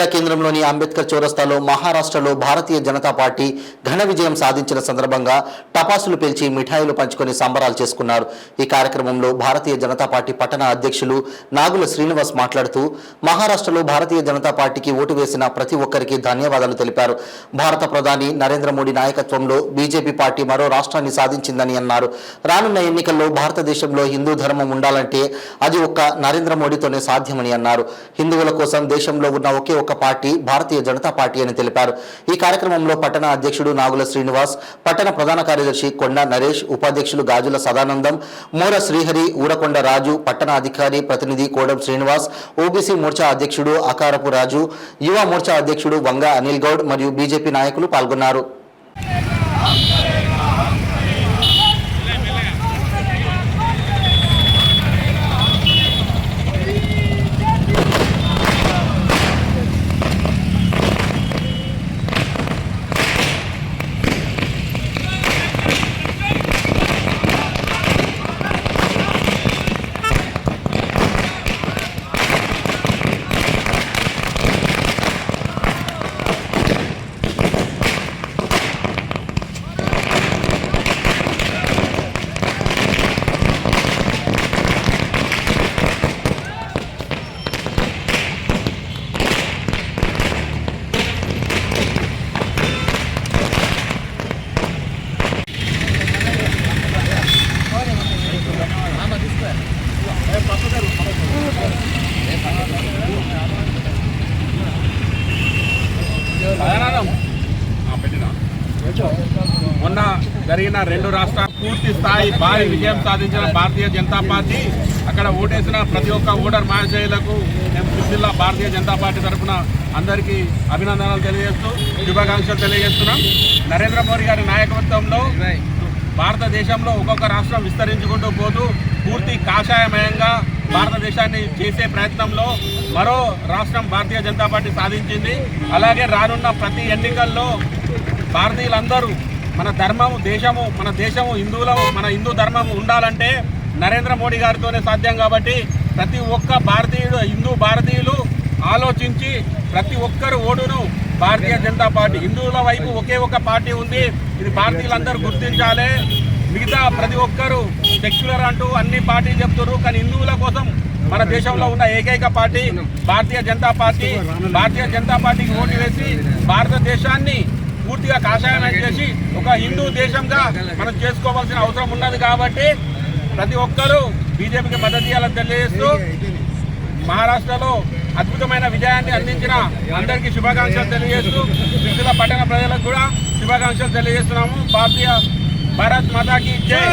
జిల్లా కేంద్రంలోని అంబేద్కర్ చౌరస్తాలో మహారాష్ట్రలో భారతీయ జనతా పార్టీ ఘన విజయం సాధించిన సందర్భంగా టపాసులు పేల్చి మిఠాయిలు పంచుకొని సంబరాలు చేసుకున్నారు. ఈ కార్యక్రమంలో భారతీయ జనతా పార్టీ పట్టణ అధ్యక్షులు నాగుల శ్రీనివాస్ మాట్లాడుతూ మహారాష్ట్రలో భారతీయ జనతా పార్టీకి ఓటు వేసిన ప్రతి ఒక్కరికి ధన్యవాదాలు తెలిపారు. భారత ప్రధాని నరేంద్ర మోడీ నాయకత్వంలో బీజేపీ పార్టీ మరో రాష్ట్రాన్ని సాధించిందని అన్నారు. రానున్న ఎన్నికల్లో భారతదేశంలో హిందూ ధర్మం ఉండాలంటే అది ఒక్క నరేంద్ర మోడీతోనే సాధ్యమని అన్నారు. హిందువుల కోసం దేశంలో ఉన్న ఒకే ఒక్క పార్టీ భారతీయ జనతా పార్టీ అని తెలిపారు. ఈ కార్యక్రమంలో పట్టణ అధ్యక్షుడు నాగుల శ్రీనివాస్, పట్టణ ప్రధాన కార్యదర్శి కొండ నరేష్, ఉపాధ్యక్షులు గాజుల సదానందం, మూర శ్రీహరి, ఊరకొండ రాజు, పట్టణ అధికారి ప్రతినిధి కోడం శ్రీనివాస్, ఓబీసీ మోర్చా అధ్యక్షుడు అకారపు రాజు, యువ మోర్చా అధ్యక్షుడు వంగ అనిల్ గౌడ్ మరియు బీజేపీ నాయకులు పాల్గొన్నారు. మొన్న జరిగిన 2 రాష్ట్రాల పూర్తి స్థాయి భారీ విజయం సాధించిన భారతీయ జనతా పార్టీ అక్కడ ఓటేసిన ప్రతి ఒక్క ఓటర్ మహాశయులకు మేము జిల్లా భారతీయ జనతా పార్టీ తరఫున అందరికీ అభినందనలు తెలియజేస్తూ శుభాకాంక్షలు తెలియజేస్తున్నాం. నరేంద్ర మోడీ గారి నాయకత్వంలో భారతదేశంలో ఒక్కొక్క రాష్ట్రం విస్తరించుకుంటూ పోతూ పూర్తి కాషాయమయంగా భారతదేశాన్ని చేసే ప్రయత్నంలో మరో రాష్ట్రం భారతీయ జనతా పార్టీ సాధించింది. అలాగే రానున్న ప్రతి ఎన్నికల్లో భారతీయులందరూ మన ధర్మము మన దేశము హిందువులము మన హిందూ ధర్మం ఉండాలంటే నరేంద్ర మోడీ గారితోనే సాధ్యం. కాబట్టి ప్రతి ఒక్క హిందూ భారతీయులు ఆలోచించి ప్రతి ఒక్కరు ఓటును భారతీయ జనతా పార్టీ హిందువుల వైపు ఒకే ఒక పార్టీ ఉంది, ఇది భారతీయులందరూ గుర్తించాలి. మిగతా ప్రతి ఒక్కరు సెక్యులర్ అంటూ అన్ని పార్టీలు చెప్తున్నారు, కానీ హిందువుల కోసం మన దేశంలో ఉన్న ఏకైక పార్టీ భారతీయ జనతా పార్టీ. భారతీయ జనతా పార్టీకి ఓటు వేసి భారతదేశాన్ని పూర్తిగా కాషాయం చేసి ఒక హిందూ దేశంగా మనం చేసుకోవాల్సిన అవసరం ఉన్నది. కాబట్టి ప్రతి ఒక్కరూ బీజేపీకి మద్దతు ఇవ్వాలని తెలియజేస్తూ మహారాష్ట్రలో అద్భుతమైన విజయాన్ని అందించిన అందరికీ శుభాకాంక్షలు తెలియజేస్తూ సిరిసిల్ల పట్టణ ప్రజలకు కూడా శుభాకాంక్షలు తెలియజేస్తున్నాము. భారత్ మాతాకి జై.